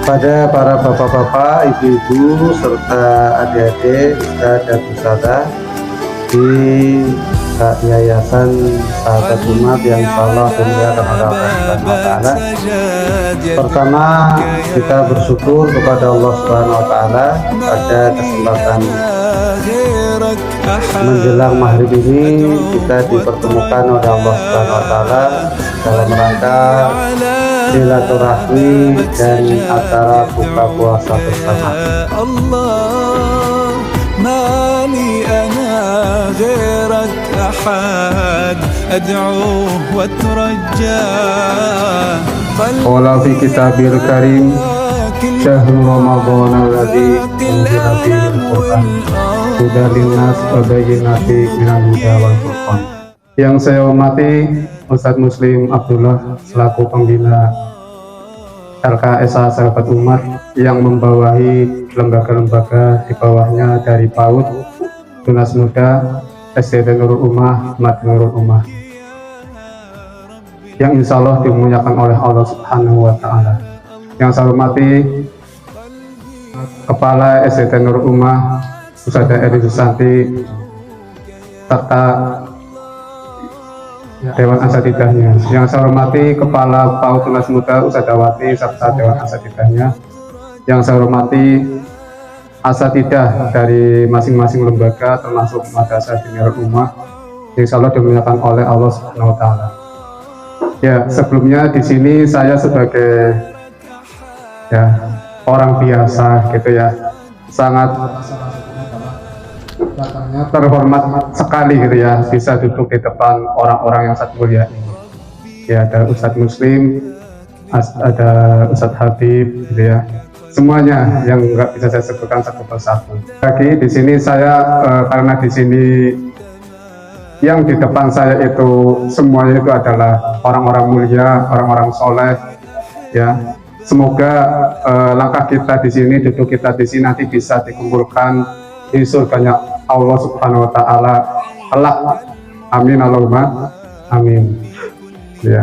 Pada para bapak-bapak, ibu-ibu, serta adik-adik, ustadz dan ustadzah di Yayasan Sahabat Umat yang insyaallah dimuliakan oleh Allah Subhanahu wa Ta'ala. Pertama, kita bersyukur kepada Allah Subhanahu wa Ta'ala pada kesempatan menjelang maghrib ini kita dipertemukan oleh Allah Subhanahu wa Ta'ala dalam rangka silaturahmi dan acara buka puasa bersama. Qala fi kitabil karim syahrul ramadhan alladzi unzila fihi al-Qur'an hudan linnas wa bayyinatin minal huda wal furqan. Yang saya hormati Ustadz Muslim Abdullah selaku pembina LKSA Sahabat Umat yang membawahi lembaga-lembaga di bawahnya dari PAUD, Tunas Muda, SD Nurul Ummah, Mad Nurul Ummah yang insya Allah dimuliakan oleh Allah Subhanahu wa Ta'ala. Yang saya hormati Kepala SD Nurul Ummah Ustadzah Edi Susanti serta Dewan Asatidahnya. Yang saya hormati Kepala PAUD Tunas Muda Ustadzawati serta Dewan Asatidahnya. Yang saya hormati asatidah dari masing-masing lembaga termasuk Madrasah Dinul Ummah yang insya Allah dimuliakan oleh Allah Subhanahu wa Ta'ala. Ya, sebelumnya di sini saya sebagai orang biasa gitu ya, sangat terhormat sekali gitu ya bisa duduk di depan orang-orang yang sangat mulia ini. Ya, ada Ustadz Muslim, ada Ustadz Habib gitu ya. Semuanya yang nggak bisa saya sebutkan satu persatu. Lagi di sini saya karena di sini yang di depan saya itu semuanya itu adalah orang-orang mulia, orang-orang soleh ya. Semoga langkah kita di sini, duduk kita di sini nanti bisa dikumpulkan di surganya Allah Subhanahu wa Ta'ala kelak. Amin Allahumma amin. Ya.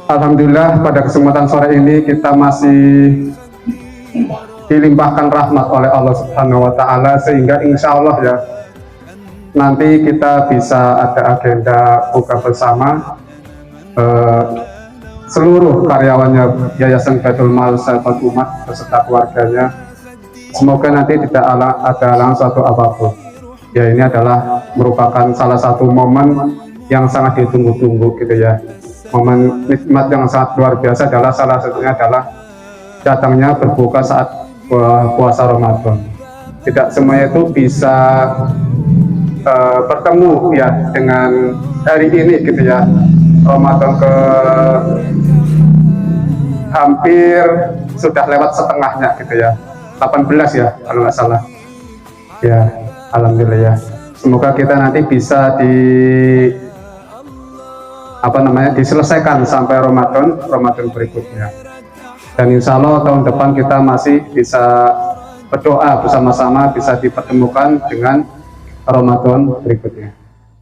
Alhamdulillah pada kesempatan sore ini kita masih dilimpahkan rahmat oleh Allah Subhanahu wa Ta'ala sehingga insya Allah ya nanti kita bisa ada agenda buka bersama seluruh karyawannya Yayasan Baitul Mal Sahabat Umat beserta keluarganya. Semoga nanti tidak ada langsung satu apapun. Ya, ini adalah merupakan salah satu momen yang sangat ditunggu-tunggu gitu ya. Momen nikmat yang sangat luar biasa adalah salah satunya adalah datangnya berbuka saat puasa Ramadan. Tidak semuanya itu bisa bertemu ya dengan hari ini gitu ya. Ramadan ke hampir sudah lewat setengahnya gitu ya, 18 ya kalau nggak salah ya. Alhamdulillah ya, semoga kita nanti bisa diselesaikan sampai Ramadan berikutnya, dan insya Allah tahun depan kita masih bisa berdoa bersama-sama bisa dipertemukan dengan Ramadan berikutnya.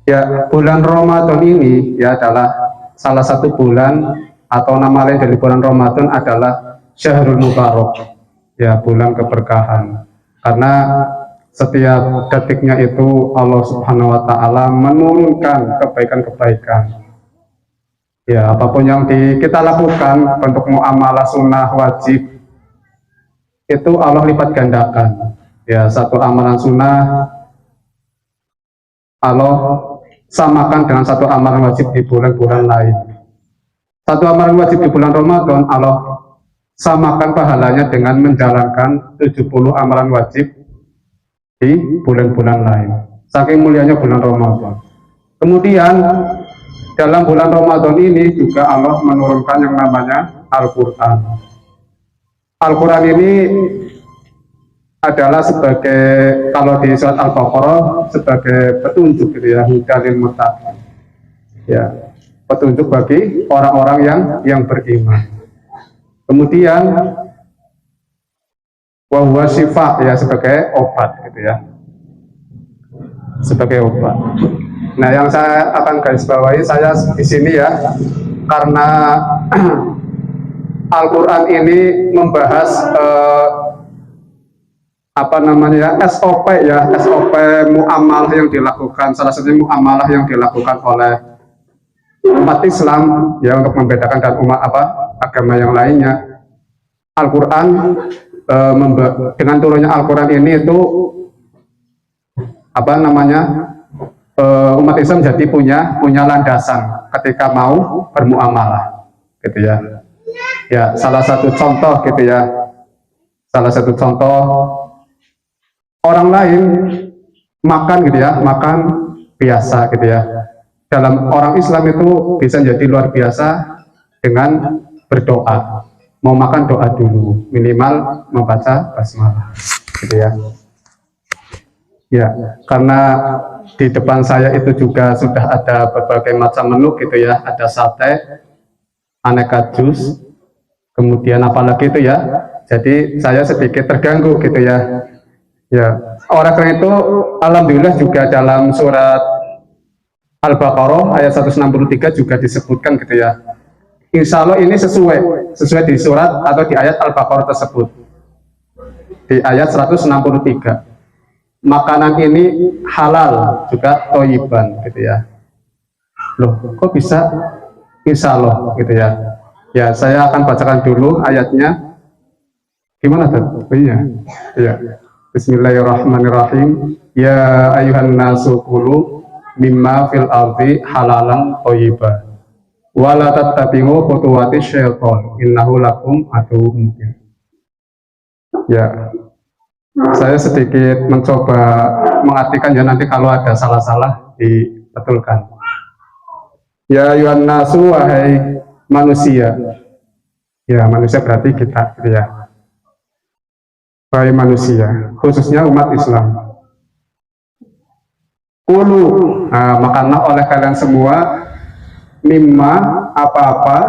Ya, bulan Ramadan ini ya adalah salah satu bulan atau nama lain dari bulan Ramadan adalah Syahrul Mubarak, ya bulan keberkahan. Karena setiap detiknya itu Allah Subhanahu wa Ta'ala menurunkan kebaikan-kebaikan. Ya, apapun yang kita lakukan bentuk muamalah sunnah wajib itu Allah lipat gandakan. Ya, satu amalan sunnah Allah samakan dengan satu amalan wajib di bulan-bulan lain. Satu amalan wajib di bulan Ramadan Allah samakan pahalanya dengan menjalankan 70 amalan wajib di bulan-bulan lain. Saking mulianya bulan Ramadan. Kemudian dalam bulan Ramadan ini juga Allah menurunkan yang namanya Al-Quran. Al-Quran ini adalah sebagai, kalau di surat Al-Baqarah, sebagai petunjuk gitu ya, hudalil muttaqin. Ya, petunjuk bagi orang-orang yang beriman. Kemudian wa huwa syifa ya, sebagai obat gitu ya. Sebagai obat. Nah, yang saya akan garis bawahi saya di sini ya, karena Al-Quran ini membahas apa namanya ya, SOP ya, SOP muamalah yang dilakukan, salah satunya muamalah yang dilakukan oleh umat Islam ya, untuk membedakan dan umat agama yang lainnya. Al-Quran dengan turunnya Al-Quran ini itu apa namanya umat Islam jadi punya landasan ketika mau bermuamalah gitu ya. Ya, salah satu contoh gitu ya, salah satu contoh orang lain makan gitu ya, makan biasa gitu ya. Dalam orang Islam itu bisa jadi luar biasa dengan berdoa. Mau makan doa dulu, minimal membaca basmalah gitu ya. Ya, karena di depan saya itu juga sudah ada berbagai macam menu gitu ya, ada sate, aneka jus, kemudian apalagi itu ya. Jadi saya sedikit terganggu gitu ya. Ya, oleh karena itu alhamdulillah juga dalam surat Al-Baqarah ayat 163 juga disebutkan gitu ya. Insya Allah ini sesuai di surat atau di ayat Al-Baqarah tersebut. Di ayat 163. Makanan ini halal juga toyiban gitu ya. Loh, kok bisa insya Allah gitu ya. Ya, saya akan bacakan dulu ayatnya. Gimana tuh? Iya. Iya. Bismillahirrahmanirrahim. Ya ayuhan nasu kulu mimma fil ardi halalan toyiban. Wala tattabi'u khutuwati syaitan innahu lakum aduwwum mubin. Ya, saya sedikit mencoba mengartikan ya, nanti kalau ada salah-salah dibetulkan. Ya ayuhan nasu, wahai manusia. Ya, manusia berarti kita gitu ya. Wahai manusia, khususnya umat Islam. Kulu, makanlah oleh kalian semua mimma apa-apa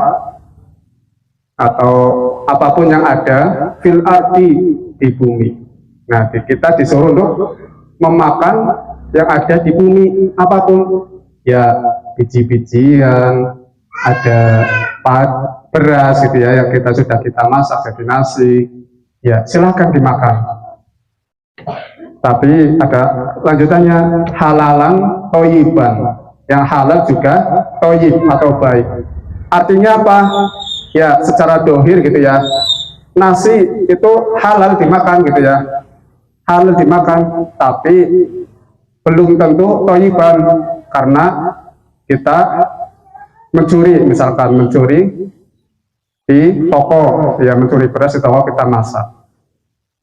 atau apapun yang ada fil ardi di bumi. Nah, kita disuruh untuk memakan yang ada di bumi, apapun ya, biji-bijian, ada beras gitu ya, yang kita masak jadi nasi ya, silahkan dimakan. Tapi ada lanjutannya, halalan toyiban, yang halal juga toyib atau baik. Artinya apa? Ya, secara dohir gitu ya, nasi itu halal dimakan gitu ya, halal dimakan, tapi belum tentu toyiban, karena kita mencuri, misalkan mencuri di toko ya, mencuri beras di toko kita masak,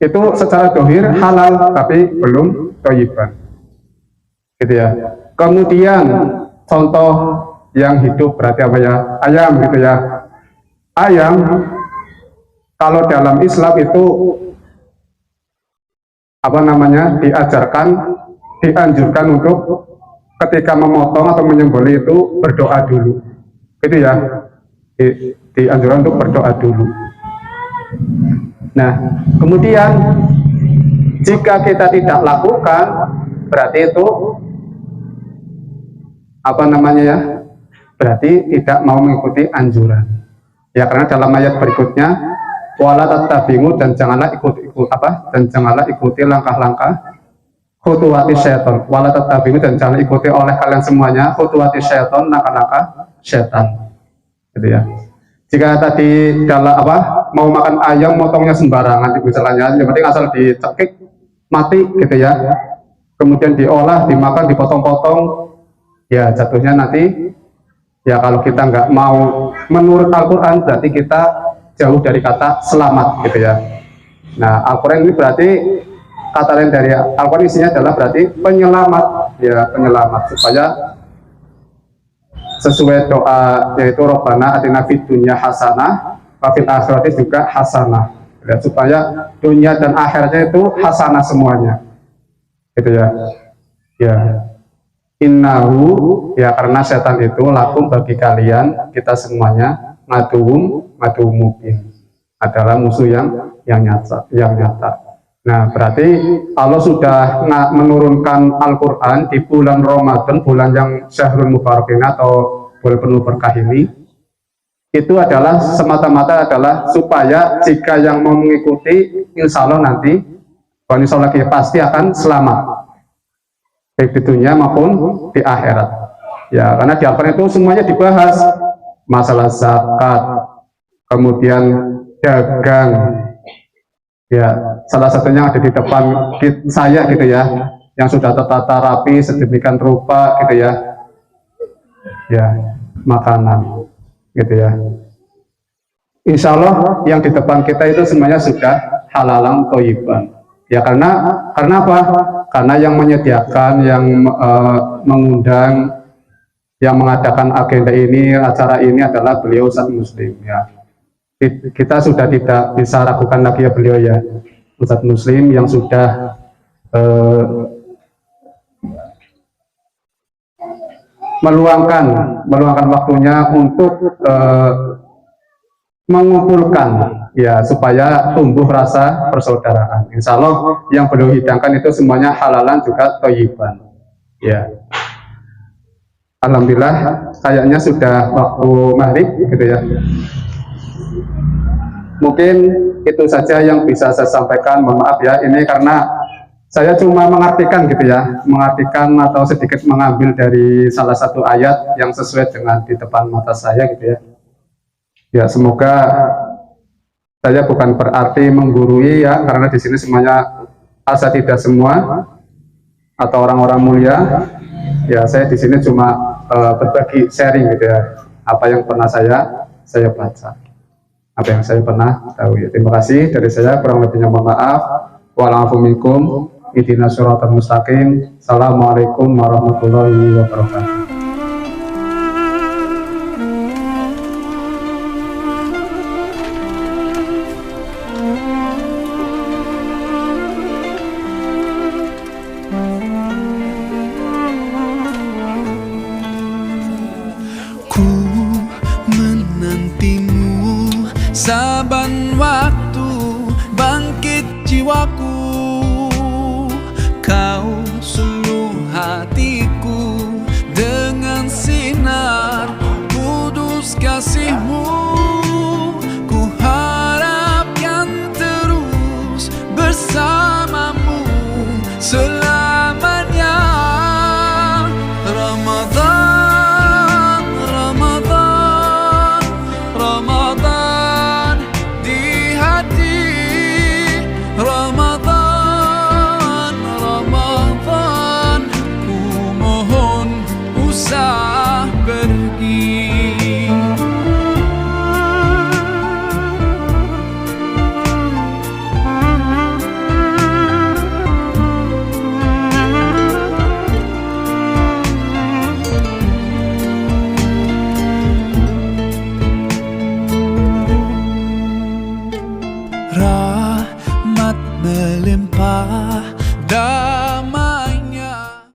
itu secara dohir halal tapi belum toyiban gitu ya. Kemudian contoh yang hidup berarti apa ya, ayam gitu ya. Ayam kalau dalam Islam itu apa namanya, dianjurkan untuk ketika memotong atau menyembelih itu berdoa dulu gitu ya, dianjurkan untuk berdoa dulu. Nah, kemudian jika kita tidak lakukan, berarti itu apa namanya ya, berarti tidak mau mengikuti anjuran ya, karena dalam ayat berikutnya wala tattabi'u, dan janganlah ikuti langkah-langkah khutuwati syaitan. Wala tattabi'u, dan jangan ikuti oleh kalian semuanya khutuwati syaitan, langkah-langkah syaitan gitu ya. Jika tadi dalam mau makan ayam motongnya sembarangan misalnya, yang penting asal dicekik mati gitu ya, kemudian diolah, dimakan, dipotong-potong ya, jatuhnya nanti ya, kalau kita nggak mau menurut Al-Quran berarti kita jauh dari kata selamat gitu ya. Nah, Al-Quran ini berarti kata lain dari Al-Quran isinya adalah berarti penyelamat ya, penyelamat, supaya sesuai doa yaitu Rabbana atina fid dunya hasanah wa fil akhirati juga hasanah ya, supaya dunia dan akhiratnya itu hasanah semuanya gitu ya. Ya, innahu ya, karena setan itu lakum bagi kalian, kita semuanya, maduhum mubin, adalah musuh yang nyata. Nah, berarti Allah sudah menurunkan Al-Quran di bulan Ramadan, bulan yang syahrul mubarak ini atau bulan penuh berkah ini, itu adalah semata-mata adalah supaya jika yang mau mengikuti, insya Allah nanti, insya Allah pasti akan selamat, baik di dunia maupun di akhirat. Ya, karena di Al-Quran itu semuanya dibahas, masalah zakat, kemudian dagang. Ya, salah satunya ada di depan saya gitu ya, yang sudah tertata rapi sedemikian rupa gitu ya. Ya, makanan gitu ya. Insya Allah yang di depan kita itu semuanya sudah halalan thayyiban. Ya karena apa? Karena yang menyediakan, yang mengundang, yang mengadakan agenda ini, acara ini adalah beliau Ustadz Muslim ya. Kita sudah tidak bisa ragukan lagi ya beliau ya, Ustadz Muslim yang sudah meluangkan waktunya untuk mengumpulkan ya supaya tumbuh rasa persaudaraan. Insya Allah yang beliau hidangkan itu semuanya halalan juga thayyiban. Ya, alhamdulillah kayaknya sudah waktu maghrib gitu ya. Mungkin itu saja yang bisa saya sampaikan. Mohon maaf ya, ini karena saya cuma mengartikan gitu ya, mengartikan atau sedikit mengambil dari salah satu ayat yang sesuai dengan di depan mata saya gitu ya. Ya semoga saya bukan berarti menggurui ya, karena di sini semuanya asatidzah semua atau orang-orang mulia. Ya saya di sini cuma berbagi sharing gitu ya, apa yang pernah saya baca, apa yang saya pernah tahu ya. Terima kasih dari saya, kurang lebihnya mohon maaf. Wa'alaikumsalam. Ihdinas siratal mustaqim. Assalamualaikum warahmatullahi wabarakatuh. Ku menantimu saban waktu, bangkit jiwaku. Kau suluh hatiku dengan sinar kudus kasih-Mu.